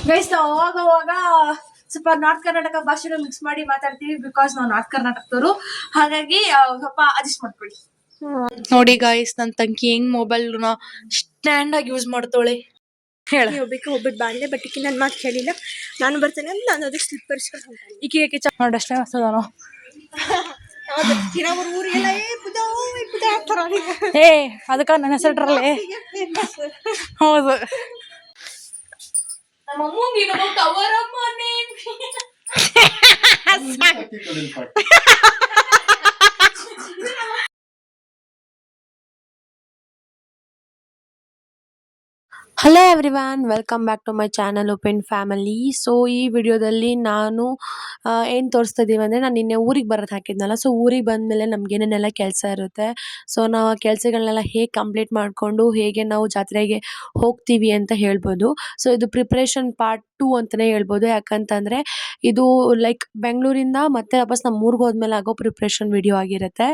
Guys ನಾವು ಅವಾಗ ಸ್ವಲ್ಪ ನಾರ್ತ್ ಕರ್ನಾಟಕ ಭಾಷೆನ ಮಿಕ್ಸ್ ಮಾಡಿ ಮಾತಾಡ್ತೀವಿ ಬಿಕಾಸ್ ನಾವು ನಾರ್ತ್ ಕರ್ನಾಟಕದವರು. ಹಾಗಾಗಿ ಸ್ವಲ್ಪ ಅಡ್ಜಸ್ಟ್ ಮಾಡ್ಕೊಳ್ಳಿ. ನೋಡಿ ಗಾಯ್ಸ್, ನನ್ನ ತಂಗಿ ಹೆಂಗ್ ಮೊಬೈಲ್ ಸ್ಟ್ಯಾಂಡ್ ಆಗಿ ಯೂಸ್ ಮಾಡ್ತಾಳೆ ಹೇಳ. ಹೋಗ್ಬಿಟ್ಟು ಬಾಂಡೆ ಬಟ್ ಈಕಿ ನನ್ನ ಮಾತು ಕೇಳಿಲ್ಲ. ನಾನು ಬರ್ತೇನೆ ಅಂತ ನಾನು ಅದಕ್ಕೆ ಸ್ಲಿಪ್ಪರ್ಸ್ ಈಕೆ ಚೆಕ್ ನೋಡಷ್ಟೇ ಹೊಸದಾನು. ಊರಿಗೆಲ್ಲ ಏ ಅದಕ್ಕ ನನ್ನ ಹೆಸರಲ್ಲೇ ಹೌದು. Hello everyone, welcome back to my channel open family. So ಈ ವಿಡಿಯೋದಲ್ಲಿ ನಾನು ಏನು ತೋರಿಸ್ತಾ ಇದ್ದೀವಿ ಅಂದರೆ, ನಾನು ನಿನ್ನೆ ಊರಿಗೆ ಬರೋದು ಹಾಕಿದ್ನಲ್ಲ. ಸೊ ಊರಿಗೆ ಬಂದಮೇಲೆ ನಮ್ಗೆ ಏನೇನೆಲ್ಲ ಕೆಲಸ ಇರುತ್ತೆ, ಸೊ ನಾವು ಆ ಕೆಲಸಗಳನ್ನೆಲ್ಲ ಹೇಗೆ ಕಂಪ್ಲೀಟ್ ಮಾಡಿಕೊಂಡು ಹೇಗೆ ನಾವು ಜಾತ್ರೆಗೆ ಹೋಗ್ತೀವಿ ಅಂತ ಹೇಳ್ಬೋದು. ಸೊ ಇದು ಪ್ರಿಪ್ರೇಷನ್ ಪಾರ್ಟ್ 2 ಅಂತಲೇ ಹೇಳ್ಬೋದು. ಯಾಕಂತಂದರೆ ಇದು ಲೈಕ್ ಬೆಂಗಳೂರಿಂದ ಮತ್ತೆ ವಾಪಸ್ ನಮ್ಮ ಊರಿಗೆ ಹೋದ್ಮೇಲೆ ಆಗೋ ಪ್ರಿಪ್ರೇಷನ್ ವಿಡಿಯೋ ಆಗಿರುತ್ತೆ.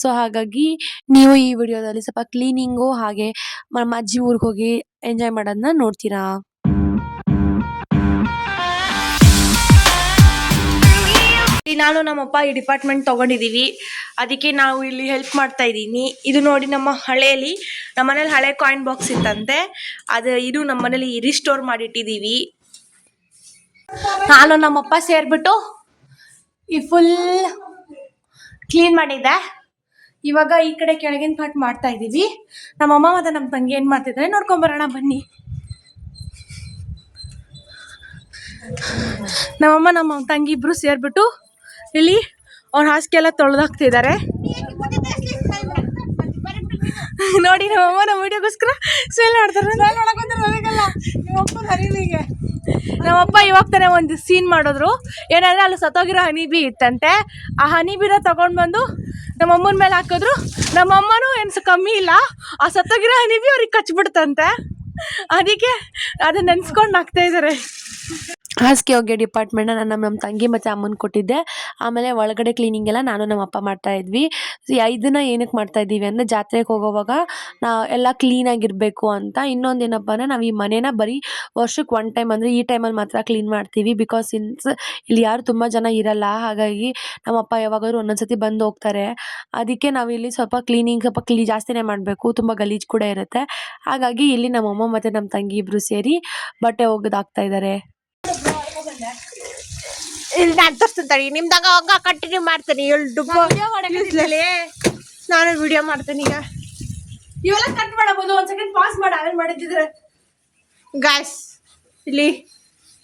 ಸೊ ಹಾಗಾಗಿ ನೀವು ಈ ವಿಡಿಯೋದಲ್ಲಿ ಸ್ವಲ್ಪ ಕ್ಲೀನಿಂಗು ಹಾಗೆ ನಮ್ಮ ಅಜ್ಜಿ ಊರಿಗೆ ಹೋಗಿ ಎಂಜಾಯ್ ಮಾಡೋದನ್ನ ನೋಡ್ತೀರಾ. ನಾನು ನಮ್ಮಪ್ಪ ಈ ಡಿಪಾರ್ಟ್ಮೆಂಟ್ ತಗೊಂಡಿದ್ದೀವಿ, ಅದಕ್ಕೆ ನಾವು ಇಲ್ಲಿ ಹೆಲ್ಪ್ ಮಾಡ್ತಾ ಇದ್ದೀನಿ. ಇದು ನೋಡಿ, ನಮ್ಮ ಹಳೆಯಲ್ಲಿ ನಮ್ಮ ಮನೇಲಿ ಹಳೆ ಕಾಯಿನ್ ಬಾಕ್ಸ್ ಇತ್ತಂತೆ, ಇದು ನಮ್ಮ ಮನೇಲಿ ರಿಸ್ಟೋರ್ ಮಾಡಿಟ್ಟಿದ್ದೀವಿ. ನಾನು ನಮ್ಮಪ್ಪ ಸೇರ್ಬಿಟ್ಟು ಈ ಫುಲ್ ಕ್ಲೀನ್ ಮಾಡಿದ್ದೆ. ಇವಾಗ ಈ ಕಡೆ ಕೆಳಗಿನ ಪಾರ್ಟ್ ಮಾಡ್ತಾ ಇದ್ದೀವಿ. ನಮ್ಮಮ್ಮ ಮತ್ತು ನಮ್ಮ ತಂಗಿ ಏನು ಮಾಡ್ತಿದ್ದಾರೆ ನೋಡ್ಕೊಂಬರೋಣ ಬನ್ನಿ. ನಮ್ಮಮ್ಮ ನಮ್ಮ ತಂಗಿ ಇಬ್ರು ಸೇರ್ಬಿಟ್ಟು ಇಲ್ಲಿ ಅವ್ರ ಹಾಸಿಗೆ ಎಲ್ಲ ತೊಳೆದಾಕ್ತಿದ್ದಾರೆ. ನೋಡಿ, ನಮ್ಮಮ್ಮ ನಮ್ಮ ವಿಡಿಯೋಗೋಸ್ಕರ ಸ್ಮೆಲ್ ಮಾಡ್ತಾರೆ. ನಮ್ಮಪ್ಪ ಇವಾಗ ತಾನೇ ಒಂದು ಸೀನ್ ಮಾಡಿದ್ರು. ಏನಂದ್ರೆ ಅಲ್ಲಿ ಸತ್ತೋಗಿರೋ ಹನಿಬಿ ಇತ್ತಂತೆ. ಆ ಹನಿಬಿನ ತಗೊಂಡು ಬಂದು ನಮ್ಮಮ್ಮನ ಮೇಲೆ ಹಾಕಿದ್ರು. ನಮ್ಮಮ್ಮನೂ ಏನು ಕಮ್ಮಿ ಇಲ್ಲ, ಆ ಸತ್ತೋಗಿರೋ ಹನಿಬಿ ಅವ್ರಿಗೆ ಕಚ್ಬಿಡ್ತಂತೆ. ಅದಕ್ಕೆ ಅದನ್ನ ನೆನ್ಸ್ಕೊಂಡು ಹಾಕ್ತಾ ಇದ್ದಾರೆ. ಹಾಸಿಗೆ ಒಗ್ಗೆ ಡಿಪಾರ್ಟ್ಮೆಂಟ್ನ ನಾನು ನಮ್ಮ ತಂಗಿ ಮತ್ತು ಅಮ್ಮನ ಕೊಟ್ಟಿದ್ದೆ. ಆಮೇಲೆ ಒಳಗಡೆ ಕ್ಲೀನಿಂಗ್ ಎಲ್ಲ ನಾನು ನಮ್ಮ ಅಪ್ಪ ಮಾಡ್ತಾ ಇದ್ವಿ. ಇದನ್ನು ಏನಕ್ಕೆ ಮಾಡ್ತಾ ಇದ್ದೀವಿ ಅಂದರೆ, ಜಾತ್ರೆಗೆ ಹೋಗೋವಾಗ ಎಲ್ಲ ಕ್ಲೀನಾಗಿರಬೇಕು ಅಂತ. ಇನ್ನೊಂದು ಏನಪ್ಪ ಅಂದರೆ, ನಾವು ಈ ಮನೇನ ಬರೀ ವರ್ಷಕ್ಕೆ 1 ಟೈಮ್ ಅಂದರೆ ಈ ಟೈಮಲ್ಲಿ ಮಾತ್ರ ಕ್ಲೀನ್ ಮಾಡ್ತೀವಿ. ಬಿಕಾಸ್ ಇಲ್ಲಿ ಯಾರು ತುಂಬ ಜನ ಇರಲ್ಲ. ಹಾಗಾಗಿ ನಮ್ಮಪ್ಪ ಯಾವಾಗಾದ್ರೂ ಒಂದೊಂದ್ಸತಿ ಬಂದು ಹೋಗ್ತಾರೆ. ಅದಕ್ಕೆ ನಾವು ಇಲ್ಲಿ ಸ್ವಲ್ಪ ಕ್ಲೀನಿಂಗ್ ಜಾಸ್ತಿನೇ ಮಾಡಬೇಕು, ತುಂಬ ಗಲೀಜು ಕೂಡ ಇರುತ್ತೆ. ಹಾಗಾಗಿ ಇಲ್ಲಿ ನಮ್ಮಮ್ಮ ಮತ್ತು ನಮ್ಮ ತಂಗಿ ಇಬ್ಬರು ಸೇರಿ ಬಟ್ಟೆ ಒಗೆದಾಕ್ತಾ ಇದ್ದಾರೆ. ಇಲ್ಲಿ ನಾನು ತೋರಿಸ್ತೀನಿ, ನಿಮ್ದಾಗ ಹಂಗ ಕಂಟಿನ್ಯೂ ಮಾಡ್ತೀನಿ. ನಾನು ವಿಡಿಯೋ ಮಾಡ್ತೀನಿ. ಈಗ ಇವೆಲ್ಲ ಕಟ್ ಮಾಡಬಹುದು. ಒಂದ್ ಸೆಕೆಂಡ್ ಪಾಸ್ ಮಾಡಿ ಆಮೇಲೆ ಮಾಡಿದ್ರೆ. ಗಾಯ್ಸ್, ಇಲ್ಲಿ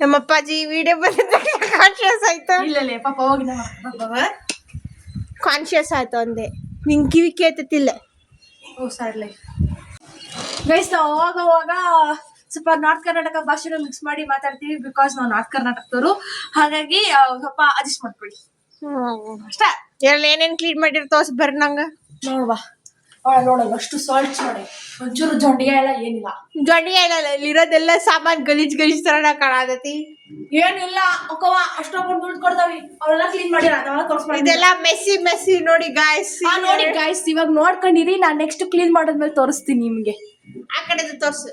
ನಮ್ಮ ಅಪ್ಪಾಜಿ ವಿಡಿಯೋ ಬಂದಿದ್ದ ಕಾನ್ಶಿಯಸ್ ಆಯ್ತು. ಇಲ್ಲ ಪಾಪ ಹೋಗಿ ಕಾನ್ಶಿಯಸ್ ಆಯ್ತು ಅಂದೆ. ನಿಂಗೆ ಕಿವಿ ಕೇಳ್ತಿಲ್ಲ. ಓ ಸಾರ್ಲೆ ಗೈಸ್, ನಾವು ಅವಾಗ ಸ್ವಲ್ಪ ನಾರ್ತ್ ಕರ್ನಾಟಕ ಭಾಷೆನ ಮಿಕ್ಸ್ ಮಾಡಿ ಮಾತಾಡ್ತೀವಿ ಬಿಕಾಸ್ ನಾವು ನಾರ್ತ್ ಕರ್ನಾಟಕದವರು. ಹಾಗಾಗಿ ಸ್ವಲ್ಪ ಅಡ್ಜಸ್ಟ್ ಮಾಡ್ಕೊಳ್ಳಿ ಅಷ್ಟೇ. ಏನೇನು ಕ್ಲೀನ್ ಮಾಡಿರ್ತಾವ ಬರ್ರಿ ನಂಗೆ ನೋಡುವ. ನೋಡಲ್ಲ ಅಷ್ಟು ಸಾಲ್ಟ್ಸ್ ನೋಡಿ, ಒಂಚೂರು ಜೊಂಡಿಗೆ ಎಲ್ಲ ಏನಿಲ್ಲ. ಜೊಂಡಿಗೆ ಇಲ್ಲ, ಇಲ್ಲಿರೋದೆಲ್ಲ ಸಾಮಾನು ಗಲೀಜ್ ತರ ಕಾಣತೈತಿ. ಏನಿಲ್ಲ ಅಕ್ಕವ ಅಷ್ಟೊಂದು ದುಡ್ಡು ಕೊಡ್ತಾವಿ, ಅವೆಲ್ಲ ಕ್ಲೀನ್ ಮಾಡಿ ಇದೆಲ್ಲ ಮೆಸ್ಸಿ ನೋಡಿ ಗಾಯ್ಸ್. ನೋಡಿ ಗಾಯ್ಸ್, ಇವಾಗ ನೋಡ್ಕೊಂಡಿರಿ. ನಾನು ನೆಕ್ಸ್ಟ್ ಕ್ಲೀನ್ ಮಾಡೋದ್ಮೇಲೆ ತೋರಿಸ್ತೀನಿ ನಿಮ್ಗೆ. ಆ ಕಡೆ ತೋರ್ಸು.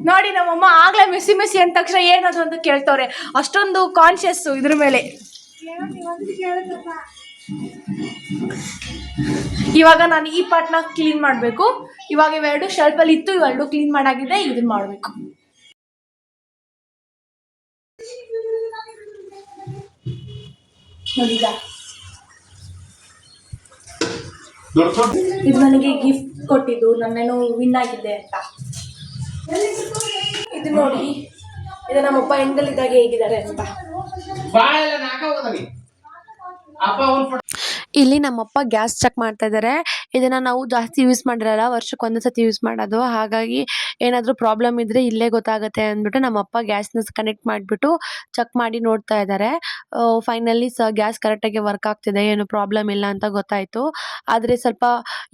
ನೋಡಿ, ನಮ್ಮಮ್ಮ ಆಗ್ಲೇ ಮೆಸ್ಸಿ ಅಂದ ತಕ್ಷಣ ಏನದು ಅಂತ ಕೇಳ್ತವ್ರೆ. ಅಷ್ಟೊಂದು ಕಾನ್ಶಿಯಸ್ ಇದ್ರ ಮೇಲೆ. ಇವಾಗ ನಾನು ಈ ಪಾರ್ಟ್ನ ಕ್ಲೀನ್ ಮಾಡಬೇಕು. ಇವಾಗ ಇವೆರಡು ಶೆಲ್ಫಲ್ಲಿ ಇತ್ತು, ಇವೆರಡು ಕ್ಲೀನ್ ಮಾಡಾಗಿದೆ. ಇದನ್ನ ಮಾಡಬೇಕು. ಇದು ನನಗೆ ಗಿಫ್ಟ್ ಕೊಟ್ಟಿದ್ದು, ನಾನೇನೋ ವಿನ್ ಆಗಿದ್ದೆ ಅಂತ. ಇದು ನೋಡಿ, ಇದು ನಮ್ಮಪ್ಪ ಎಂಗಲಿದ್ದಾಗ ಹೇಗಿದ್ದಾರೆ ಅಂತ. ಇಲ್ಲಿ ನಮ್ಮಪ್ಪ ಗ್ಯಾಸ್ ಚೆಕ್ ಮಾಡ್ತಾ ಇದ್ದಾರೆ. ಇದನ್ನು ನಾವು ಜಾಸ್ತಿ ಯೂಸ್ ಮಾಡಿರಲ್ಲ, ವರ್ಷಕ್ಕೆ ಒಂದ್ಸತಿ ಯೂಸ್ ಮಾಡೋದು. ಹಾಗಾಗಿ ಏನಾದರೂ ಪ್ರಾಬ್ಲಮ್ ಇದ್ದರೆ ಇಲ್ಲೇ ಗೊತ್ತಾಗುತ್ತೆ ಅಂದ್ಬಿಟ್ಟು ನಮ್ಮಪ್ಪ ಗ್ಯಾಸ್ನ ಕನೆಕ್ಟ್ ಮಾಡಿಬಿಟ್ಟು ಚೆಕ್ ಮಾಡಿ ನೋಡ್ತಾ ಇದ್ದಾರೆ. ಫೈನಲಿ ಗ್ಯಾಸ್ ಕರೆಕ್ಟಾಗಿ ವರ್ಕ್ ಆಗ್ತಿದೆ, ಏನು ಪ್ರಾಬ್ಲಮ್ ಇಲ್ಲ ಅಂತ ಗೊತ್ತಾಯಿತು. ಆದರೆ ಸ್ವಲ್ಪ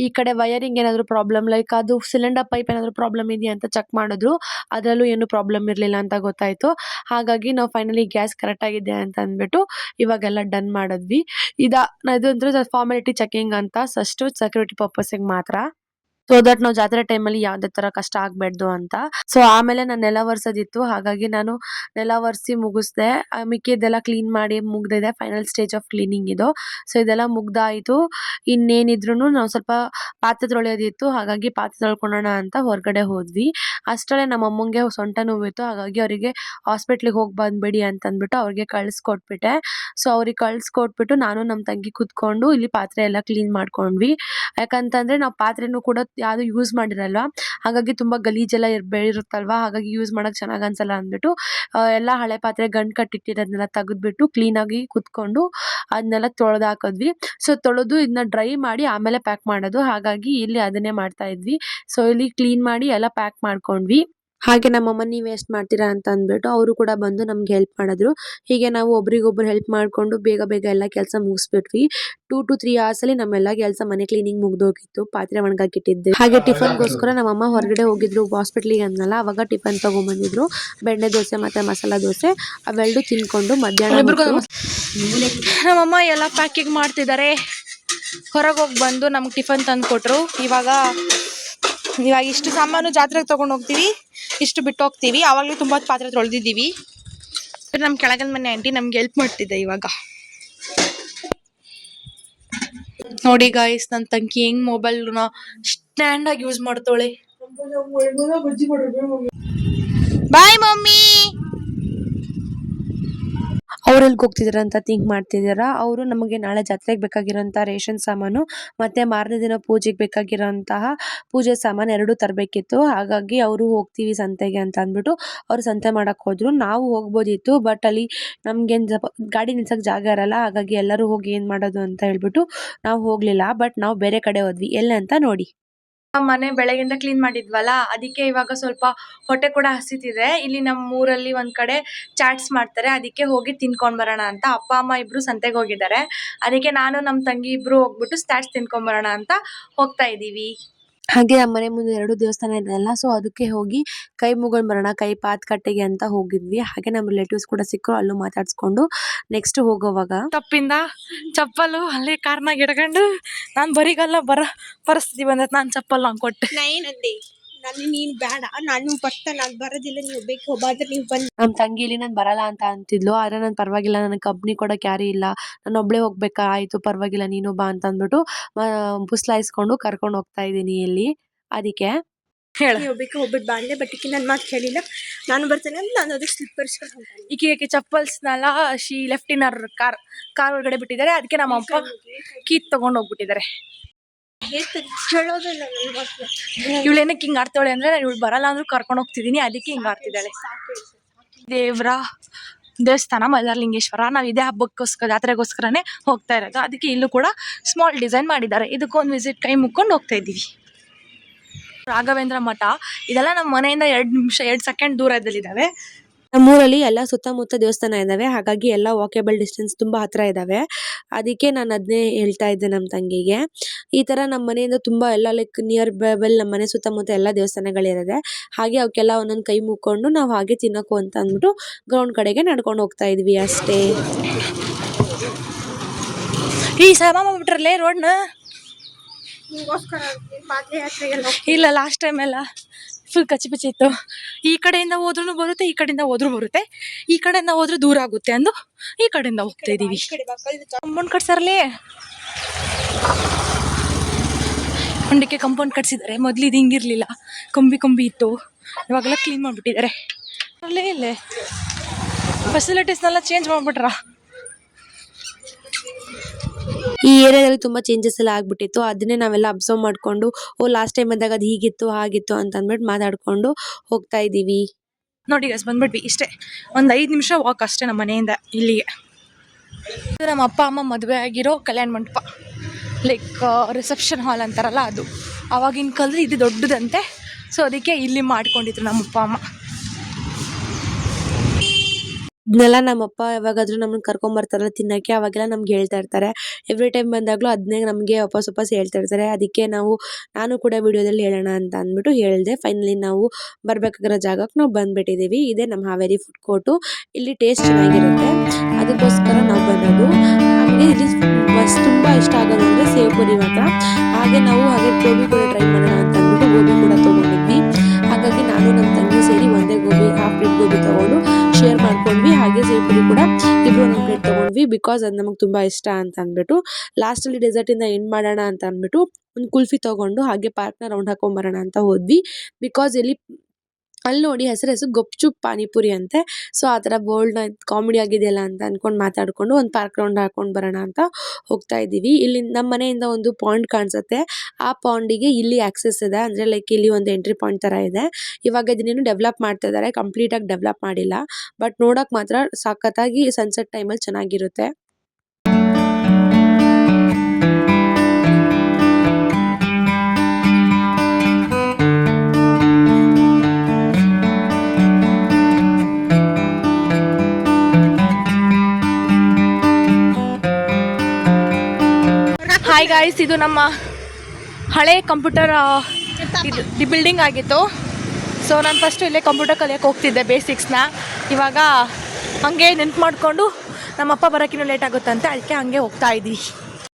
ಈ ಕಡೆ ವಯರಿಂಗ್ ಏನಾದರೂ ಪ್ರಾಬ್ಲಮ್, ಲೈಕ್ ಅದು ಸಿಲಿಂಡರ್ ಪೈಪ್ ಏನಾದರೂ ಪ್ರಾಬ್ಲಮ್ ಇದೆಯಾ ಅಂತ ಚೆಕ್ ಮಾಡಿದ್ರು. ಅದರಲ್ಲೂ ಏನು ಪ್ರಾಬ್ಲಮ್ ಇರಲಿಲ್ಲ ಅಂತ ಗೊತ್ತಾಯಿತು. ಹಾಗಾಗಿ ನಾವು ಫೈನಲಿ ಗ್ಯಾಸ್ ಕರೆಕ್ಟಾಗಿದೆ ಅಂತ ಅಂದ್ಬಿಟ್ಟು ಇವಾಗೆಲ್ಲ ಡನ್ ಮಾಡಿದ್ವಿ. ಇದು ಅಂದ್ರೆ ಫಾರ್ಮಾಲಿಟಿ ಚೆಕಿಂಗ್ ಅಂತ, ಅಷ್ಟು ಸೆಕ್ಯೂರಿಟಿ ಪರ್ಪಸ್ಸಿಗೆ ಮಾತ್ರ. ಸೊ ದಟ್ ನಾವು ಜಾತ್ರೆ ಟೈಮಲ್ಲಿ ಯಾವುದೇ ತರ ಕಷ್ಟ ಆಗ್ಬಾರ್ದು ಅಂತ. ಸೊ ಆಮೇಲೆ ನಾನು ನೆಲ ಒರೆಸೋದಿತ್ತು, ಹಾಗಾಗಿ ನಾನು ನೆಲ ಒರೆಸಿ ಮುಗಿಸ್ದೆ. ಮಿಕ್ಕಿದ್ದೆಲ್ಲ ಕ್ಲೀನ್ ಮಾಡಿ ಮುಗ್ದಿದೆ. ಫೈನಲ್ ಸ್ಟೇಜ್ ಆಫ್ ಕ್ಲೀನಿಂಗ್ ಇದು. ಸೊ ಇದೆಲ್ಲ ಮುಗ್ದಾಯಿತು. ಇನ್ನೇನಿದ್ರು ನಾವು ಸ್ವಲ್ಪ ಪಾತ್ರೆ ತೊಳೆಯೋದಿತ್ತು, ಹಾಗಾಗಿ ಪಾತ್ರೆ ತೊಳ್ಕೊಳ್ಳೋಣ ಅಂತ ಹೊರಗಡೆ ಹೋದ್ವಿ. ಅಷ್ಟರಲ್ಲೇ ನಮ್ಮ ಅಮ್ಮಂಗೆ ಸೊಂಟ ನೋವಿತ್ತು, ಹಾಗಾಗಿ ಅವರಿಗೆ ಹಾಸ್ಪಿಟ್ಲಿಗೆ ಹೋಗಿ ಬಂದ್ಬಿಡಿ ಅಂತಂದ್ಬಿಟ್ಟು ಅವ್ರಿಗೆ ಕಳಿಸ್ಕೊಟ್ಬಿಟ್ಟೆ. ಸೊ ಅವ್ರಿಗೆ ಕಳಿಸ್ಕೊಟ್ಬಿಟ್ಟು ನಾನು ನಮ್ಮ ತಂಗಿ ಕುತ್ಕೊಂಡು ಇಲ್ಲಿ ಪಾತ್ರೆ ಎಲ್ಲ ಕ್ಲೀನ್ ಮಾಡ್ಕೊಂಡ್ವಿ. ಯಾಕಂತಂದ್ರೆ ನಾವು ಪಾತ್ರೆನೂ ಕೂಡ ಯಾವುದು ಯೂಸ್ ಮಾಡಿರಲ್ವಾ, ಹಾಗಾಗಿ ತುಂಬಾ ಗಲೀಜೆಲ್ಲ ಬೆಳಿರುತ್ತಲ್ವಾ, ಹಾಗಾಗಿ ಯೂಸ್ ಮಾಡಕ್ ಚೆನ್ನಾಗ್ ಅನ್ಸಲ್ಲ ಅಂದ್ಬಿಟ್ಟು ಎಲ್ಲಾ ಹಳೆ ಪಾತ್ರೆ ಗಂಟ್ ಕಟ್ಟಿಟ್ಟಿರೋದನ್ನೆಲ್ಲ ತೆಗೆದ್ಬಿಟ್ಟು ಕ್ಲೀನ್ ಆಗಿ ಕುತ್ಕೊಂಡು ಅದನ್ನೆಲ್ಲ ತೊಳೆದು ಹಾಕಿದ್ವಿ. ಸೊ ತೊಳೆದು ಇದನ್ನ ಡ್ರೈ ಮಾಡಿ ಆಮೇಲೆ ಪ್ಯಾಕ್ ಮಾಡೋದು, ಹಾಗಾಗಿ ಇಲ್ಲಿ ಅದನ್ನೇ ಮಾಡ್ತಾ ಇದ್ವಿ. ಸೊ ಇಲ್ಲಿ ಕ್ಲೀನ್ ಮಾಡಿ ಎಲ್ಲ ಪ್ಯಾಕ್ ಮಾಡ್ಕೊಂಡ್ವಿ. ಹಾಗೆ ನಮ್ಮಮ್ಮ ನೀವ್ ಎಷ್ಟ್ ಮಾಡ್ತೀರಾ ಅಂತ ಅಂದ್ಬಿಟ್ಟು ಅವರು ಕೂಡ ಬಂದು ನಮ್ಗೆ ಹೆಲ್ಪ್ ಮಾಡಿದ್ರು. ಹೀಗೆ ನಾವು ಒಬ್ರಿಗೊಬ್ರು ಹೆಲ್ಪ್ ಮಾಡ್ಕೊಂಡು ಬೇಗ ಬೇಗ ಎಲ್ಲ ಕೆಲಸ ಮುಗಿಸ್ಬಿಟ್ವಿ. 2 to 3 hours ಅಲ್ಲಿ ನಮ್ಮೆಲ್ಲ ಕೆಲಸ ಮನೆ ಕ್ಲೀನಿಂಗ್ ಮುಗ್ದೋಗಿತ್ತು. ಪಾತ್ರೆ ಒಣಗಾಕಿಟ್ಟಿದ್ದೆ. ಹಾಗೆ ಟಿಫನ್ಗೋಸ್ಕರ ನಮ್ಮಮ್ಮ ಹೊರಗಡೆ ಹೋಗಿದ್ರು ಹಾಸ್ಪಿಟ್ಲಿಗೆ ಅಂದ್ನಲ್ಲ, ಅವಾಗ ಟಿಫನ್ ತಗೊಂಡ್ಬಂದಿದ್ರು. ಬೆಣ್ಣೆ ದೋಸೆ ಮತ್ತೆ ಮಸಾಲಾ ದೋಸೆ ಅವೆರಡು ತಿನ್ಕೊಂಡು ಮಧ್ಯಾಹ್ನ ನಮ್ಮಮ್ಮ ಎಲ್ಲ ಪ್ಯಾಕಿಂಗ್ ಮಾಡ್ತಿದ್ದಾರೆ. ಹೊರಗೆ ಹೋಗಿ ಬಂದು ನಮ್ಗೆ ಟಿಫನ್ ತಂದು ಕೊಟ್ರು. ಇವಾಗ ಇಷ್ಟು ಸಾಮಾನು ಜಾತ್ರೆಗೆ ತಗೊಂಡು ಹೋಗ್ತೀವಿ, ಇಷ್ಟು ಬಿಟ್ಟು ಹೋಗ್ತೀವಿ. ಆವಾಗಲೇ ತುಂಬ ಪಾತ್ರೆ ತೊಳೆದಿದ್ದೀವಿ. ನಮ್ಮ ಕೆಳಗನ ಮನೆ ಆಂಟಿ ನಮ್ಗೆ ಹೆಲ್ಪ್ ಮಾಡ್ತಿದ್ದೆ. ಇವಾಗ ನೋಡಿ ಗಾಯ್ಸ್, ನನ್ನ ತಂಗಿ ಹೆಂಗ್ ಮೊಬೈಲ್ನ ಸ್ಟ್ಯಾಂಡ್ ಆಗಿ ಯೂಸ್ ಮಾಡ್ತಾಳೆ. Bye mummy. ಅವ್ರು ಎಲ್ಲಿಗೆ ಹೋಗ್ತಿದಾರ ಅಂತ ಥಿಂಕ್ ಮಾಡ್ತಿದಾರ. ಅವರು ನಮಗೆ ನಾಳೆ ಜಾತ್ರೆಗೆ ಬೇಕಾಗಿರೋಂಥ ರೇಷನ್ ಸಾಮಾನು ಮತ್ತೆ ಮಾರನೇ ದಿನ ಪೂಜೆಗೆ ಬೇಕಾಗಿರೋಂತಹ ಪೂಜೆ ಸಾಮಾನು ಎರಡು ತರಬೇಕಿತ್ತು. ಹಾಗಾಗಿ ಅವರು ಹೋಗ್ತೀವಿ ಸಂತೆಗೆ ಅಂತ ಅಂದ್ಬಿಟ್ಟು ಅವ್ರು ಸಂತೆ ಮಾಡಕ್ ಹೋದ್ರು. ನಾವು ಹೋಗ್ಬೋದಿತ್ತು, ಬಟ್ ಅಲ್ಲಿ ನಮ್ಗೇನ್ ಗಾಡಿ ನಿಲ್ಸಕ್ ಜಾಗ ಇರಲ್ಲ, ಹಾಗಾಗಿ ಎಲ್ಲರೂ ಹೋಗಿ ಏನ್ ಮಾಡೋದು ಅಂತ ಹೇಳ್ಬಿಟ್ಟು ನಾವು ಹೋಗ್ಲಿಲ್ಲ. ಬಟ್ ನಾವು ಬೇರೆ ಕಡೆ ಹೋದ್ವಿ. ಎಲ್ಲಿ ಅಂತ ನೋಡಿ. ಮನೆ ಬೆಳಗಿಂದ ಕ್ಲೀನ್ ಮಾಡಿದ್ವಲ್ಲ, ಅದಕ್ಕೆ ಇವಾಗ ಸ್ವಲ್ಪ ಹೊಟ್ಟೆ ಕೂಡ ಹಸಿತಿದೆ. ಇಲ್ಲಿ ನಮ್ಮ ಊರಲ್ಲಿ ಒಂದ್ ಕಡೆ ಚಾಟ್ಸ್ ಮಾಡ್ತಾರೆ, ಅದಕ್ಕೆ ಹೋಗಿ ತಿನ್ಕೊಂಡ್ ಬರೋಣ ಅಂತ ಅಪ್ಪ ಅಮ್ಮ ಇಬ್ರು ಸಂತೆಗೆ ಹೋಗಿದ್ದಾರೆ. ಅದಕ್ಕೆ ನಾನು ನಮ್ಮ ತಂಗಿ ಇಬ್ರು ಹೋಗ್ಬಿಟ್ಟು ಚಾಟ್ಸ್ ತಿನ್ಕೊಂಡ್ ಬರೋಣ ಅಂತ ಹೋಗ್ತಾ ಇದೀವಿ. ಹಾಗೆ ನಮ್ಮ ಮನೆ ಮುಂದೆ 2 ದೇವಸ್ಥಾನ ಇದೆಯಲ್ಲ, ಸೊ ಅದಕ್ಕೆ ಹೋಗಿ ಕೈ ಮುಗೊಂಡ್ ಬರೋಣ, ಕೈ ಪಾತ್ ಕಟ್ಟೆಗೆ ಅಂತ ಹೋಗಿದ್ವಿ. ಹಾಗೆ ನಮ್ಮ ರಿಲೇಟಿವ್ಸ್ ಕೂಡ ಸಿಕ್ಕರು, ಅಲ್ಲೂ ಮಾತಾಡ್ಸ್ಕೊಂಡು ನೆಕ್ಸ್ಟ್ ಹೋಗೋವಾಗ ತಪ್ಪಿಂದ ಚಪ್ಪಲು ಅಲ್ಲೇ ಕಾರ್ನಾಗ ಇಡ್ಕೊಂಡು ನಾನು ಬರೀಗಲ್ಲ ಬರೋ ಪರಿಸ್ಥಿತಿ ಬಂದೈತೆ. ನಾನು ಚಪ್ಪಲ್ ನಂಗೆ ಕೊಟ್ಟೆ. ನಾನೇನಂದೆ, ನೀನ್ ಬೇಡ, ನಾನು ಬರ್ತಾ, ನಾನು ಬರೋದಿಲ್ಲ, ನೀವು ಬೇಕು ಹೋಗಾದ್ರೆ ನೀವು ಬಂದು. ನಮ್ಮ ತಂಗಿ ಇಲ್ಲಿ ನಾನು ಬರಲ್ಲ ಅಂತ ಅಂತಿದ್ಲು. ಆದ್ರೆ ನಾನು ಪರವಾಗಿಲ್ಲ, ನನಗೆ ಕಂಪ್ನಿ ಕೊಡೋಕೆ ಯಾರು ಇಲ್ಲ, ನಾನು ಒಬ್ಳೆ ಹೋಗ್ಬೇಕಾ, ಆಯ್ತು ಪರವಾಗಿಲ್ಲ ನೀನು ಬಾ ಅಂತ ಅಂದ್ಬಿಟ್ಟು ಪುಸ್ಲಾಯಿಸ್ಕೊಂಡು ಕರ್ಕೊಂಡು ಹೋಗ್ತಾ ಇದ್ದೀನಿ ಇಲ್ಲಿ. ಅದಕ್ಕೆ ಹೇಳ ನೀವು ಬೇಕು ಹೋಗ್ಬಿಟ್ಟು ಬಾ ಅಂದೆ, ಬಟ್ ಈಕೆ ನನ್ನ ಮಾತು ಕೇಳಿಲ್ಲ. ನಾನು ಬರ್ತೇನೆ ಅಂತ ನಾನು ಅದಕ್ಕೆ ಸ್ಲಿಪ್ಪರ್ಸ್ ಹೊಂಟಾನೆ. ಈಕೆ ಚಪ್ಪಲ್ಸ್ನೆಲ್ಲ ಶಿ ಲೆಫ್ಟ್ ಇನ್ ಕಾರ್ ಒಳಗಡೆ ಬಿಟ್ಟಿದ್ದಾರೆ. ಅದಕ್ಕೆ ನಮ್ಮ ಅಪ್ಪ ಕೀತ್ ತಗೊಂಡು ಹೋಗ್ಬಿಟ್ಟಿದ್ದಾರೆ. ಹೇಳೋದಿಲ್ಲ ನನ್ನ ಮಾತು. ಇವಳೇನಕ್ಕೆ ಹಿಂಗ್ ಆಡ್ತಾಳೆ ಅಂದ್ರೆ, ಇವಳು ಬರಲ್ಲ ಅಂದ್ರೂ ಕರ್ಕೊಂಡು ಹೋಗ್ತಿದ್ದೀನಿ, ಅದಕ್ಕೆ ಹಿಂಗ್ ಆಡ್ತಿದ್ದಾಳೆ. ದೇವ್ರ ದೇವಸ್ಥಾನ ಮೈಲಾರಲಿಂಗೇಶ್ವರ. ನಾವು ಇದೇ ಹಬ್ಬಕ್ಕೋಸ್ಕರ ಜಾತ್ರೆಗೋಸ್ಕರನೇ ಹೋಗ್ತಾ ಇರೋದು. ಅದಕ್ಕೆ ಇಲ್ಲೂ ಕೂಡ ಸ್ಮಾಲ್ ಡಿಸೈನ್ ಮಾಡಿದ್ದಾರೆ. ಇದಕ್ಕೊಂದು ವಿಸಿಟ್ ಕೈ ಮುಕ್ಕೊಂಡು ಹೋಗ್ತಾ ಇದ್ದೀವಿ. ರಾಘವೇಂದ್ರ ಮಠ ಇದೆಲ್ಲ ನಮ್ಮ ಮನೆಯಿಂದ 2 ಸೆಕೆಂಡ್ ದೂರದಲ್ಲಿದ್ದಾವೆ. ನಮ್ಮೂರಲ್ಲಿ ಎಲ್ಲ ಸುತ್ತಮುತ್ತ ದೇವಸ್ಥಾನ ಇದಾವೆ, ಹಾಗಾಗಿ ಎಲ್ಲ ವಾಕೇಬಲ್ ಡಿಸ್ಟೆನ್ಸ್ ತುಂಬಾ ಹತ್ರ ಇದಾವೆ. ಅದಕ್ಕೆ ನಾನು ಅದನ್ನೇ ಹೇಳ್ತಾ ಇದ್ದೆ ನಮ್ಮ ತಂಗಿಗೆ. ಈ ತರ ನಮ್ಮ ಮನೆಯಿಂದ ತುಂಬಾ ಎಲ್ಲ ಲೈಕ್ ನಿಯರ್ ಬೈಬಲ್ ನಮ್ಮ ಮನೆ ಸುತ್ತಮುತ್ತ ಎಲ್ಲ ದೇವಸ್ಥಾನಗಳಿರುತ್ತೆ. ಹಾಗೆ ಅವಕ್ಕೆಲ್ಲ ಒಂದೊಂದು ಕೈ ಮುಕ್ಕೊಂಡು ನಾವು ಹಾಗೆ ತಿನ್ನಕು ಅಂತ ಅಂದ್ಬಿಟ್ಟು ಗ್ರೌಂಡ್ ಕಡೆಗೆ ನಡ್ಕೊಂಡು ಹೋಗ್ತಾ ಇದ್ವಿ ಅಷ್ಟೇ. ಈ ಸಮ ಮಾಡ್ಬಿಟ್ರಲ್ಲೇ ರೋಡ್ನ. ನಿಮಗೋಸ್ಕರ ಪಾದಯಾತ್ರೆಗೆಲ್ಲ ಇಲ್ಲ, ಲಾಸ್ಟ್ ಟೈಮ್ ಎಲ್ಲ ಫುಲ್ ಕಚ್ಚಿ ಪಚ್ಚಿ ಇತ್ತು. ಈ ಕಡೆಯಿಂದ ಹೋದ್ರೂ ಬರುತ್ತೆ, ಈ ಕಡೆಯಿಂದ ಹೋದ್ರೂ ಬರುತ್ತೆ, ಈ ಕಡೆಯಿಂದ ಹೋದ್ರೂ ದೂರ ಆಗುತ್ತೆ ಅಂದು ಈ ಕಡೆಯಿಂದ ಹೋಗ್ತಾ ಇದೀವಿ. ಕಾಂಪೌಂಡ್ ಕಟ್ಸಾರಲ್ಲೇ, ಹೊಂಡಕ್ಕೆ ಕಾಂಪೌಂಡ್ ಕಟ್ಸಿದ್ದಾರೆ. ಮೊದ್ಲು ಇದು ಹಿಂಗಿರ್ಲಿಲ್ಲ, ಕಂಬಿ ಇತ್ತು. ಇವಾಗೆಲ್ಲ ಕ್ಲೀನ್ ಮಾಡ್ಬಿಟ್ಟಿದ್ದಾರೆ. ಅಲ್ಲೇ ಇಲ್ಲೇ ಫೆಸಿಲಿಟೀಸ್ನೆಲ್ಲ ಚೇಂಜ್ ಮಾಡ್ಬಿಟ್ರ. ಈ ಏರಿಯಾದಲ್ಲಿ ತುಂಬಾ ಚೇಂಜಸ್ ಎಲ್ಲ ಆಗ್ಬಿಟ್ಟಿತ್ತು. ಅದನ್ನೇ ನಾವೆಲ್ಲ ಅಬ್ಸರ್ವ್ ಮಾಡ್ಕೊಂಡು, ಲಾಸ್ಟ್ ಟೈಮ್ ಬಂದಾಗ ಅದು ಹೀಗಿತ್ತು ಹಾಗಿತ್ತು ಅಂತ ಅಂದ್ಬಿಟ್ಟು ಮಾತಾಡ್ಕೊಂಡು ಹೋಗ್ತಾ ಇದೀವಿ. ನೋಡಿ ಗೈಸ್, ಬಂದ್ಬಿಟ್ವಿ. ಇಷ್ಟೇ ಒಂದು 5 ನಿಮಿಷ ವಾಕ್ ಅಷ್ಟೇ ನಮ್ಮ ಮನೆಯಿಂದ ಇಲ್ಲಿಗೆ. ಇದು ನಮ್ಮ ಅಪ್ಪ ಅಮ್ಮ ಮದುವೆ ಆಗಿರೋ ಕಲ್ಯಾಣ ಮಂಟಪ, ಲೈಕ್ ರಿಸೆಪ್ಷನ್ ಹಾಲ್ ಅಂತಾರಲ್ಲ ಅದು. ಆವಾಗಿನ ಕಾಲದಲ್ಲಿ ಇದು ದೊಡ್ಡದಂತೆ, ಸೊ ಅದಕ್ಕೆ ಇಲ್ಲಿ ಮಾಡ್ಕೊಂಡಿದ್ರು ನಮ್ಮ ಅಪ್ಪ ಅಮ್ಮ. ಇದನ್ನೆಲ್ಲ ನಮ್ಮಪ್ಪ ಯಾವಾಗಾದ್ರೂ ನಮ್ಮನ್ನ ಕರ್ಕೊಂಬರ್ತಾರಲ್ಲ ತಿನ್ನಕ್ಕೆ ಅವಾಗೆಲ್ಲ ನಮ್ಗೆ ಹೇಳ್ತಾ ಇರ್ತಾರೆ. ಎವ್ರಿ ಟೈಮ್ ಬಂದಾಗಲೂ ಅದನ್ನೇ ನಮಗೆ ವಾಪಸ್ ಹೇಳ್ತಾ ಇರ್ತಾರೆ. ಅದಕ್ಕೆ ನಾನು ಕೂಡ ವಿಡಿಯೋದಲ್ಲಿ ಹೇಳೋಣ ಅಂತ ಅಂದ್ಬಿಟ್ಟು ಹೇಳಿದೆ. ಫೈನಲಿ ನಾವು ಬರ್ಬೇಕಾಗಿರೋ ಜಾಗಕ್ಕೆ ನಾವು ಬಂದ್ಬಿಟ್ಟಿದ್ದೀವಿ. ಇದೇ ನಮ್ಮ ಹಾವೇರಿ ಫುಡ್ ಕೋರ್ಟು. ಇಲ್ಲಿ ಟೇಸ್ಟ್ ಚೆನ್ನಾಗಿರುತ್ತೆ, ಅದಕ್ಕೋಸ್ಕರ ನಾವು ಬಂದದ್ದು. ನಮಗೆ ಇಲ್ಲಿ ತುಂಬ ಇಷ್ಟ ಆಗೋದು ಅಂದರೆ ಸೇವ್ ಪುರಿ ಮಾತ್ರ. ಹಾಗೆ ಗೋಬಿ ಕೂಡ ಟ್ರೈ ಮಾಡೋಣ ಅಂತ ಅಂದ್ಬಿಟ್ಟು ಗೋಬಿ ಕೂಡ ತೊಗೊಂಡಿದ್ವಿ. ಹಾಗಾಗಿ ನಾನು ನಮ್ಮ ತಂಗಿ ಸೇರಿ ಒಂದೇ ಗೋಬಿ ಹಾಫ್ ಪ್ಲೇಟ್ ಗೋಬಿ ತೊಗೊಂಡು ಶೇರ್ ಮಾಡ್ಕೊಂಡ್ವಿ. ಹಾಗೆ ಸೇವ್ ಪುರಿ ಕೂಡ ಇಬ್ಬರು ಒಂದೊಂದು ಪ್ಲೇಟ್ ತೊಗೊಂಡ್ವಿ. ಬಿಕಾಸ್ ಅದು ನಮಗೆ ತುಂಬ ಇಷ್ಟ ಅಂತ ಅಂದ್ಬಿಟ್ಟು. ಲಾಸ್ಟಲ್ಲಿ ಡೆಸರ್ಟಿಂದ ಎಂಡ್ ಮಾಡೋಣ ಅಂತ ಅಂದ್ಬಿಟ್ಟು ಒಂದು ಕುಲ್ಫಿ ತೊಗೊಂಡು ಹಾಗೆ ಪಾರ್ಕ್ನ ರೌಂಡ್ ಹಾಕೊಂಬರೋಣ ಅಂತ ಹೋದ್ವಿ. ಬಿಕಾಸ್ ಅಲ್ಲಿ ನೋಡಿ ಹೆಸರು ಗಪ್ಚುಪ್ ಪಾನಿಪುರಿ ಅಂತೆ. ಸೊ ಆ ಥರ ಬೋಲ್ಡ್ ಕಾಮಿಡಿ ಆಗಿದೆಯಲ್ಲ ಅಂತ ಅಂದ್ಕೊಂಡು ಮಾತಾಡಿಕೊಂಡು ಒಂದು ಪಾರ್ಕ್ ರೌಂಡ್ ಹಾಕೊಂಡು ಬರೋಣ ಅಂತ ಹೋಗ್ತಾ ಇದ್ದೀವಿ. ಇಲ್ಲಿ ನಮ್ಮ ಮನೆಯಿಂದ ಒಂದು ಪಾಯಿಂಟ್ ಕಾಣಿಸುತ್ತೆ. ಆ ಪಾಂಡಿಗೆ ಇಲ್ಲಿ ಆಕ್ಸೆಸ್ ಇದೆ, ಅಂದರೆ ಲೈಕ್ ಇಲ್ಲಿ ಒಂದು ಎಂಟ್ರಿ ಪಾಯಿಂಟ್ ಥರ ಇದೆ. ಇವಾಗ ಇದನ್ನೇನು ಡೆವಲಪ್ ಮಾಡ್ತಾ ಇದ್ದಾರೆ, ಕಂಪ್ಲೀಟಾಗಿ ಡೆವಲಪ್ ಮಾಡಿಲ್ಲ. ಬಟ್ ನೋಡೋಕೆ ಮಾತ್ರ ಸಖತ್ತಾಗಿ ಸನ್ಸೆಟ್ ಟೈಮಲ್ಲಿ ಚೆನ್ನಾಗಿರುತ್ತೆ. ಹಾಯ್ ಗಾಯ್ಸ್, ಇದು ನಮ್ಮ ಹಳೆ ಕಂಪ್ಯೂಟರ್ ಇದು ಬಿಲ್ಡಿಂಗ್ ಆಗಿತ್ತು. ಸೊ ನಾನು ಫಸ್ಟು ಇಲ್ಲೇ ಕಂಪ್ಯೂಟರ್ ಕಲಿಯೋಕ್ಕೆ ಹೋಗ್ತಿದ್ದೆ ಬೇಸಿಕ್ಸ್ನ. ಇವಾಗ ಹಂಗೆ ನೆನ್ಪು ಮಾಡಿಕೊಂಡು ನಮ್ಮಪ್ಪ ಬರೋಕ್ಕಿನ್ನೂ ಲೇಟ್ ಆಗುತ್ತಂತೆ, ಅದಕ್ಕೆ ಹಂಗೆ ಹೋಗ್ತಾ ಇದ್ವಿ.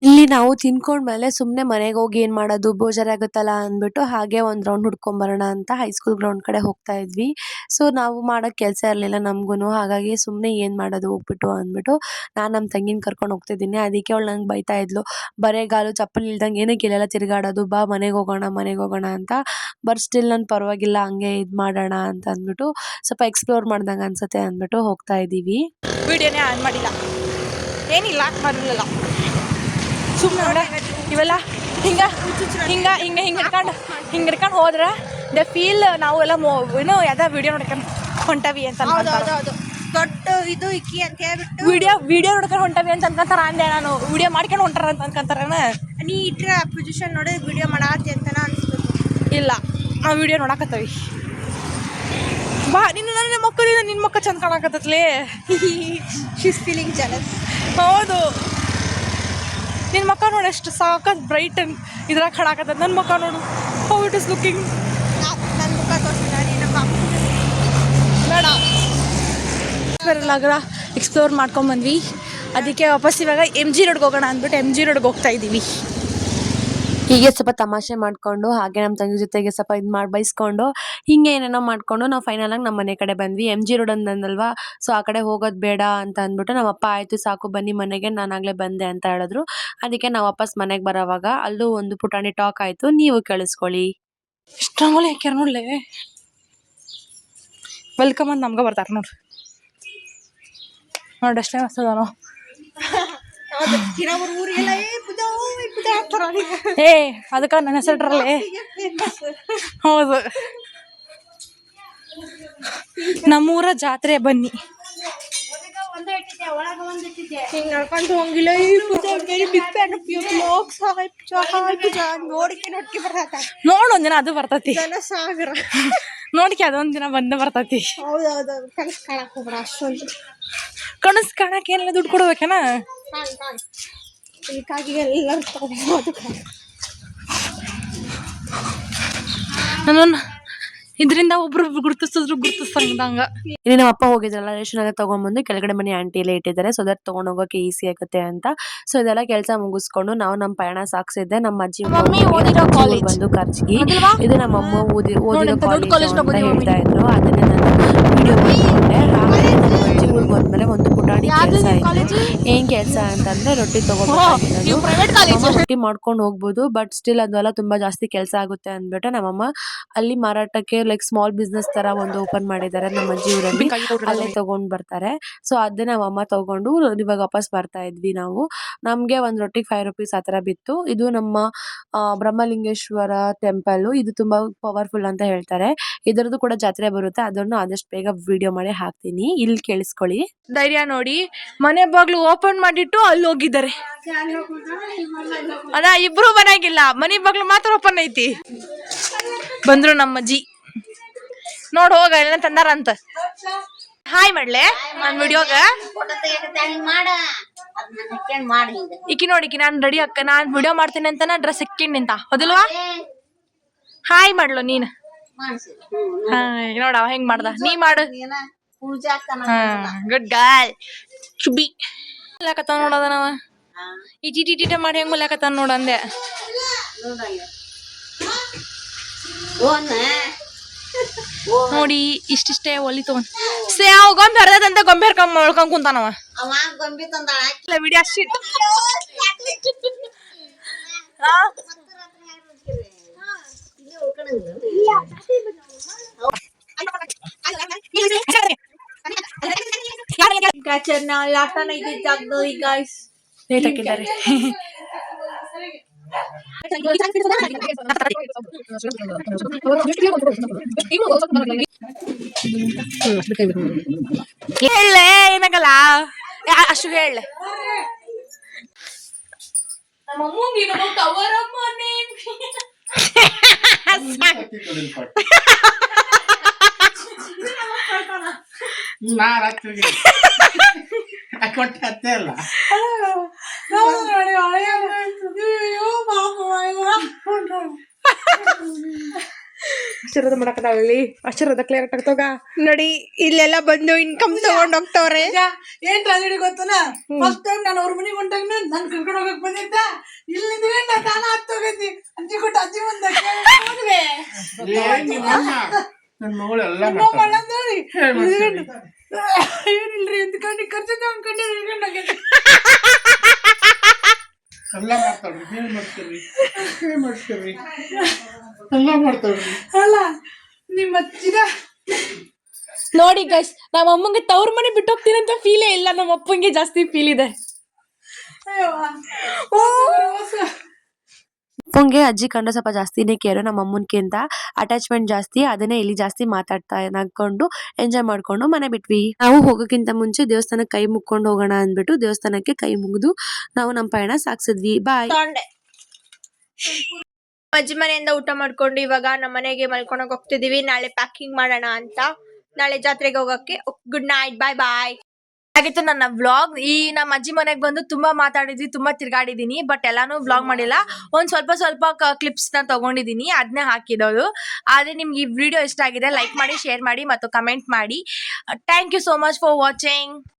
ಇಲ್ಲಿ ನಾವು ತಿನ್ಕೊಂಡ್ಮೇಲೆ ಸುಮ್ಮನೆ ಮನೆಗೆ ಹೋಗಿ ಏನು ಮಾಡೋದು, ಬೇಜಾರಾಗುತ್ತಲ್ಲ ಅಂದ್ಬಿಟ್ಟು ಹಾಗೆ ಒಂದು ರೌಂಡ್ ಹುಡ್ಕೊಂಬರೋಣ ಅಂತ ಹೈಸ್ಕೂಲ್ ಗ್ರೌಂಡ್ ಕಡೆ ಹೋಗ್ತಾ ಇದ್ವಿ. ಸೊ ನಾವು ಮಾಡೋಕ್ಕೆ ಕೆಲಸ ಇರಲಿಲ್ಲ ನಮಗೂ. ಹಾಗಾಗಿ ಸುಮ್ಮನೆ ಏನು ಮಾಡೋದು ಹೋಗ್ಬಿಟ್ಟು ಅಂದ್ಬಿಟ್ಟು ನಾನು ನಮ್ಮ ತಂಗಿನ ಕರ್ಕೊಂಡು ಹೋಗ್ತಿದ್ದೀನಿ. ಅದಕ್ಕೆ ಅವಳು ನಂಗೆ ಬೈತಾ ಇದ್ಲು, ಬರೇಗಾಲು ಚಪ್ಪಲಿ ಇಲ್ದಂಗೆ ಏನಕ್ಕೆ ಇಲ್ಲೆಲ್ಲ ತಿರುಗಾಡೋದು, ಬಾ ಮನೆಗೆ ಹೋಗೋಣ ಅಂತ. ಬಟ್ ಸ್ಟಿಲ್ ನಾನು ಪರವಾಗಿಲ್ಲ ಹಂಗೆ ಇದು ಮಾಡೋಣ ಅಂತ ಅಂದ್ಬಿಟ್ಟು ಸ್ವಲ್ಪ ಎಕ್ಸ್ಪ್ಲೋರ್ ಮಾಡ್ದಂಗೆ ಅನ್ಸುತ್ತೆ ಅಂದ್ಬಿಟ್ಟು ಹೋಗ್ತಾ ಇದ್ದೀವಿ. ವಿಡಿಯೋನೇ ಆನ್ ಮಾಡಿಲ್ಲ, ಏನಿಲ್ಲ ಮಾಡಿರಲಿಲ್ಲ. ಸುಮ್ಮನೆ ನೋಡ ಇವೆಲ್ಲ ಹಿಂಗೆ ಹಿಡ್ಕೊಂಡು ಹೋದ್ರೆ ದ ಫೀಲ್ ನಾವೆಲ್ಲ ಏನೋ ಯಾವ್ದೋ ವಿಡಿಯೋ ನೋಡ್ಕೊಂಡು ಹೊಂಟವಿ ಅಂತ ದೊಡ್ಡ ಇದು ಇಕ್ಕಿ ಅಂತ ಹೇಳ್ಬಿಟ್ಟು ವಿಡಿಯೋ ನೋಡ್ಕೊಂಡು ಹೊಂಟವಿ ಅಂತ ಅನ್ಕೊಂತಾರ ಅಂದೆ ನಾನು. ವಿಡಿಯೋ ಮಾಡ್ಕೊಂಡು ಹೊಂಟಾರ ಅಂತ ಅನ್ಕೊಂತಾರೇನ? ನೀ ಇಟ್ರ ಪೊಸಿಷನ್ ನೋಡಿ ವಿಡಿಯೋ ಮಾಡಾತಿ ಅಂತನ ಅನ್ಸ್ತು. ಇಲ್ಲ, ನಾವು ವಿಡಿಯೋ ನೋಡಕತ್ತವಿ. ಬಾ ನಿನ್ನ ಮಕ್ಕಳಿಂದ ನಿನ್ನ ಮಕ್ಕ ಚಂದ ಕಾಣಕತ್ತತ್ಲೇ. She's feeling jealous. ಹೌದು, ನಿನ್ನ ಮಕ್ಕ ನೋಡಿ ಎಷ್ಟು ಸಾಕತ್ ಬ್ರೈಟ್ ಇದ್ರಾಗ ಕಾಣಕತ್ತದ. ನನ್ನ ಮಕ್ಕ ನೋಡು, ಹೌ ಇಟ್ ಇಸ್ ಲುಕಿಂಗ್. ನನ್ನ ಮುಖ ತೋರಿಸಿದ ನಿನ್ನ ಪಾಪ ಬೇಡ. ಎಕ್ಸ್ಪ್ಲೋರ್ ಮಾಡ್ಕೊಂಬಂದ್ವಿ. ಅದಕ್ಕೆ ವಾಪಸ್ ಇವಾಗ MG ರೋಡ್ಗೆ ಹೋಗೋಣ ಅಂದ್ಬಿಟ್ಟು MG ರೋಡ್ಗೆ ಹೋಗ್ತಾ ಇದ್ದೀವಿ. ಹೀಗೆ ಸ್ವಲ್ಪ ತಮಾಷೆ ಮಾಡಿಕೊಂಡು ಹಾಗೆ ನಮ್ಮ ತಂಗಿ ಜೊತೆಗೆ ಸ್ವಲ್ಪ ಬೈಸ್ಕೊಂಡು ಹಿಂಗೆ ಏನೇನೋ ಮಾಡಿಕೊಂಡು ನಾವು ಫೈನಲಾಗಿ ನಮ್ಮ ಮನೆ ಕಡೆ ಬಂದ್ವಿ. MG ರೋಡ್ ಅಂದಲ್ವಾ, ಸೊ ಆ ಕಡೆ ಹೋಗೋದು ಬೇಡ ಅಂತ ಅಂದ್ಬಿಟ್ಟು ನಮ್ಮಪ್ಪ ಆಯಿತು ಸಾಕು ಬನ್ನಿ ಮನೆಗೆ, ನಾನಾಗಲೇ ಬಂದೆ ಅಂತ ಹೇಳಿದ್ರು. ಅದಕ್ಕೆ ನಾವು ವಾಪಸ್ ಮನೆಗೆ ಬರೋವಾಗ ಅಲ್ಲೂ ಒಂದು ಪುಟಾಣಿ ಟಾಕ್ ಆಯಿತು, ನೀವು ಕೇಳಿಸ್ಕೊಳ್ಳಿ. ಇಷ್ಟಂಗೋಲೆ ಹಾಕ್ಯಾರ ನೋಡ್ಲೆ, ವೆಲ್ಕಮ್ ಅಂತ ನಮ್ಗೆ ಬರ್ತಾರೆ ನೋಡ್ರಿ. ಅಷ್ಟೇ ಅನ್ಸ್ತದನೋ. ಅದಕ್ಕೆ ನನ್ನ ಹೆಸರಿಟ್ರಲ್ಲೇ. ಹೌದು, ನಮ್ಮೂರ ಜಾತ್ರೆ ಬನ್ನಿ. ಹಿಂಗೆ ನಡ್ಕೊಂಡು ಹೋಗಿಲ್ಲ. ನೋಡು ಒಂದಿನ ಅದು ಬರ್ತೈತಿ, ಸಾಗರ ನೋಡಿಕೆ ಅದೊಂದಿನ ಬಂದೇ ಬರ್ತೈತಿ. ಹೌದೌದು, ಕನಸು ಕಾಣಕ್ ಹೋಗ್ಬೇಡ ಅಷ್ಟೊಂದು. ಕನಸು ಕಾಣಕ್ಕೆ ಏನೆಲ್ಲ ದುಡ್ಡು ಕೊಡ್ಬೇಕೇನ? ಹೀಗಾಗಿ ಎಲ್ಲರೂ ತಗೋಬೋದು. ನಾನು ಇದರಿಂದ ಒಬ್ರು ಗುರ್ತಿಸ್ತಂಗ. ಇಲ್ಲಿ ನಮ್ಮ ಅಪ್ಪ ಹೋಗಿದ್ರಲ್ಲ ರೇಷನ್ ಎಲ್ಲ ತಗೊಂಡ್ಬಂದು ಕೆಳಗಡೆ ಮನೆ ಆಂಟಿ ಎಲ್ಲ ಇಟ್ಟಿದ್ದಾರೆ, ಸೊ ದಟ್ ತಗೊಂಡ್ ಹೋಗೋಕೆ ಈಸಿ ಆಗುತ್ತೆ ಅಂತ. ಸೊ ಇದೆಲ್ಲ ಕೆಲಸ ಮುಗಿಸ್ಕೊಂಡು ನಾವು ನಮ್ಮ ಪಯಣ ಸಾಗಿಸಿದ್ದೆ. ನಮ್ಮ ಅಜ್ಜಿ ಬಂದು ಖರ್ಚಿಗೆ ಇದು ನಮ್ಮ ಅಮ್ಮ ಓದಿರೋ ಕಾಲೇಜ್ ಅಂತ ಹೇಳ್ತಾ ಇದ್ರು. ಅದನ್ನೇ ನಾನು ವಿಡಿಯೋ ಮಾಡಿಕೊಂಡೆ. ನಮ್ಮ ಅಜ್ಜಿ ಊರಿಗೆ ಹೋದ್ಮೇಲೆ ಒಂದು ಪುಟಾಣಿ ಕೆಲಸ ಆಯ್ತು. ಏನ್ ಕೆಲಸ ಅಂತಂದ್ರೆ ರೊಟ್ಟಿ ತಗೊಂಡ್ಬರ್ತೀನಿ. ರೊಟ್ಟಿ ಮಾಡ್ಕೊಂಡು ಹೋಗ್ಬೋದು, ಬಟ್ ಸ್ಟಿಲ್ ಅದೆಲ್ಲ ತುಂಬಾ ಜಾಸ್ತಿ ಕೆಲಸ ಆಗುತ್ತೆ ಅಂದ್ಬಿಟ್ಟು ನಮ್ಮಮ್ಮ ಅಲ್ಲಿ ಮಾರಾಟಕ್ಕೆ ಲೈಕ್ ಸ್ಮಾಲ್ ಬಿಸ್ನೆಸ್ ತರ ಒಂದು ಓಪನ್ ಮಾಡಿದ್ದಾರೆ ನಮ್ಮ ಅಜ್ಜಿ ಊರಲ್ಲಿ, ಅಲ್ಲೇ ತಗೊಂಡ್ ಬರ್ತಾರೆ. ಸೊ ಅದನ್ನ ನಮ್ಮ ಅಮ್ಮ ತಗೊಂಡು ಇವಾಗ ವಾಪಸ್ ಬರ್ತಾ ಇದ್ವಿ ನಾವು. ನಮ್ಗೆ ಒಂದ್ ರೊಟ್ಟಿಗೆ 5 rupees ಆ ತರ ಬಿತ್ತು. ಇದು ನಮ್ಮ ಬ್ರಹ್ಮಲಿಂಗೇಶ್ವರ ಟೆಂಪಲ್. ಇದು ತುಂಬಾ ಪವರ್ಫುಲ್ ಅಂತ ಹೇಳ್ತಾರೆ. ಇದರದ್ದು ಕೂಡ ಜಾತ್ರೆ ಬರುತ್ತೆ, ಅದನ್ನು ಆದಷ್ಟು ಬೇಗ ವಿಡಿಯೋ ಮಾಡಿ ಹಾಕ್ತೀನಿ, ಇಲ್ಲಿ ಕೇಳಿಸ್ಕೊಳ್ಳಿ. ಧೈರ್ಯ ನೋಡಿ, ಮನೆ ಬಾಗ್ಲು ಓಪನ್ ಮಾಡಿಟ್ಟು ಅಲ್ಲಿ ಹೋಗಿದ್ದಾರೆ. ಅದ ಇಬ್ರು ಮನೆಯಾಗಿಲ್ಲ, ಮನೆ ಬಾಗ್ಲು ಮಾತ್ರ ಓಪನ್ ಐತಿ. ಬಂದ್ರು ನಮ್ಮ ಅಜ್ಜಿ, ನೋಡ್ ಹೋಗ ಎಲ್ಲ ತಂದಾರ ಅಂತ. ಹಾಯ್ ಮಾಡ್ಲೆ ನಾನ್ ವಿಡಿಯೋಗ ಮಾಡ ಮಾಡಿ ಈಕಿ ನೋಡಿಕಿ ನಾನ್ ರೆಡಿ ಅಕ್ಕ ನಾನ್ ವಿಡಿಯೋ ಮಾಡ್ತೀನಿ ಅಂತ ನಾ ಡ್ರೆಸ್ ಹಾಕಿನ್ ನಿಂತ ಹೌದಿಲ್ವಾ ಹಾಯ್ ಮಾಡ್ಲು ನೀನ್ ನೋಡ ಹೆಂಗ್ ಮಾಡ್ದ ನೀ ಮಾಡು ಪೂಜಾ ಗುಡ್ ಗಾಯ್ ಚುಬಿ ಮುಲ್ಲಾಕತ್ತಾವ ನೋಡದ ನಾವ ಇಟಿಟಿಟ ಮಾಡಿ ಹೆಂಗ್ ಮುಲ್ಲಾಕತ್ತಾನ ನೋಡ ಅಂದೆ ನೋಡಿ ಇಷ್ಟಿಷ್ಟೇ ಒಲಿ ತಗೊಂಡ್ ಸೇ ಅವ್ ಗೊಂಬೆ ಹರ್ದದಂತ ಗೊಂಬೆ ಹರ್ಕೊಂಡ್ ಮಾಡ್ಕೊಂಡ್ ಕುಂತಾನವ ಅವ ಗೊಂಬಿ ತಂದಾಳ ವಿಡಿಯೋ ಅಷ್ಟಿ ಲಾಟನ ಇದೆ ಜಾಗದಲ್ಲಿ ಗಾಯ್ಸ್ ಲೇಟ್ ಹಾಕಿದ್ದಾರೆ ಹೇಳಲೆ ಏನಾಗಲ್ಲ ಅಷ್ಟು ಹೇಳಲೆ ಕೊಟ್ಟೆ ಅಲ್ಲ ಆಶೀರ್ವಾದ ಮಾಡಕಲ್ಲಿ ಆಶೀರ್ವಾದ ಕ್ಲಿಯರ್ ಆಗ್ತೋಗ ನೋಡಿ ಇಲ್ಲೆಲ್ಲ ಬಂದು ಇನ್ಕಮ್ ತಗೊಂಡ್ ಹೋಗ್ತವ್ರೆ ಏನ್ ಟ್ರಾಜಿಡಿ ಗೊತ್ತನ ಫಸ್ಟ್ ಟೈಮ್ ನಾನು ಅವ್ರ ಮನೆಗೆ ಹೊಂಟಾಗ ನನ್ ಕರ್ಕೊಂಡು ಹೋಗಕ್ ಬಂದಿದ್ದ ಇಲ್ಲಿಂದ ತಾನ ಹತ್ತೋಗೈತಿ ಅಜ್ಜಿ ಕೊಟ್ಟು ಅಜ್ಜಿ ಮುಂದೆ ನನ್ನ ಮಗಳು ಎಲ್ಲ ಹೇಳಿ ಏನಿಲ್ರಿ ಎಂದ್ಕೊಂಡು ಖರ್ಚು ತಗೊಂಡ್ಕೊಂಡು ಹಿಡ್ಕೊಂಡು ಹೋಗೈತಿ ಎಲ್ಲ ಮಾಡ್ತಾಳ್ರಿ ಏನ್ ಮಾಡ್ತೀರಿ ಏನ್ ಮಾಡ್ತೀರಿ ಎಲ್ಲ ಮಾಡ್ತಾಳ್ರಿ ಅಲ್ಲ ನಿಮ್ಮ ಅಜ್ಜಿನ ನೋಡಿ ಗೈಸ್ ನಮ್ಮ ಅಮ್ಮಂಗೆ ತವ್ರ ಮನೆ ಬಿಟ್ಟು ಹೋಗ್ತೀನಿ ಅಂತ ಫೀಲೇ ಇಲ್ಲ ನಮ್ಮ ಅಪ್ಪಂಗೆ ಜಾಸ್ತಿ ಫೀಲ್ ಇದೆ ಅಪ್ಪಂಗೆ ಅಜ್ಜಿ ಕಂಡ್ರೆ ಸ್ವಲ್ಪ ಜಾಸ್ತಿನೇ ಕೇರು ನಮ್ಮ ಅಮ್ಮನ್ಕಿಂತ ಅಟ್ಯಾಚ್ಮೆಂಟ್ ಜಾಸ್ತಿ ಅದನ್ನೇ ಇಲ್ಲಿ ಜಾಸ್ತಿ ಮಾತಾಡ್ತಾ ನಗ್ಕೊಂಡು ಎಂಜಾಯ್ ಮಾಡ್ಕೊಂಡು ಮನೆ ಬಿಟ್ವಿ ನಾವು ಹೋಗೋಕ್ಕಿಂತ ಮುಂಚೆ ದೇವಸ್ಥಾನಕ್ಕೆ ಕೈ ಮುಕ್ಕೊಂಡು ಹೋಗೋಣ ಅಂದ್ಬಿಟ್ಟು ದೇವಸ್ಥಾನಕ್ಕೆ ಕೈ ಮುಗಿದು ನಾವು ನಮ್ಮ ಪಯಣ ಸಾಗಿಸಿದ್ವಿ ಬಾಯ್ ಅಜ್ಜಿ ಮನೆಯಿಂದ ಊಟ ಮಾಡ್ಕೊಂಡು ಇವಾಗ ನಮ್ಮ ಮನೆಗೆ ಮಲ್ಕೊಂಡೋಗಿ ಹೋಗ್ತಿದೀವಿ ನಾಳೆ ಪ್ಯಾಕಿಂಗ್ ಮಾಡೋಣ ಅಂತ ನಾಳೆ ಜಾತ್ರೆಗೆ ಹೋಗಕ್ಕೆ ಗುಡ್ ನೈಟ್ ಬಾಯ್ ಬಾಯ್ ಆಗಿತ್ತು ನನ್ನ ವ್ಲಾಗ್ ಈ ನಮ್ಮ ಅಜ್ಜಿ ಮನೆಗೆ ಬಂದು ತುಂಬಾ ಮಾತಾಡಿದ್ವಿ ತುಂಬಾ ತಿರ್ಗಾಡಿದೀನಿ ಬಟ್ ಎಲ್ಲಾನು ವ್ಲಾಗ್ ಮಾಡಿಲ್ಲ ಒಂದ್ ಸ್ವಲ್ಪ ಕ್ಲಿಪ್ಸ್ ನ ತಗೊಂಡಿದೀನಿ ಅದನ್ನೇ ಹಾಕಿದೋದು ಆದ್ರೆ ನಿಮ್ಗೆ ಈ ವಿಡಿಯೋ ಇಷ್ಟ ಆಗಿದೆ ಲೈಕ್ ಮಾಡಿ ಶೇರ್ ಮಾಡಿ ಮತ್ತು ಕಮೆಂಟ್ ಮಾಡಿ thank you so much for watching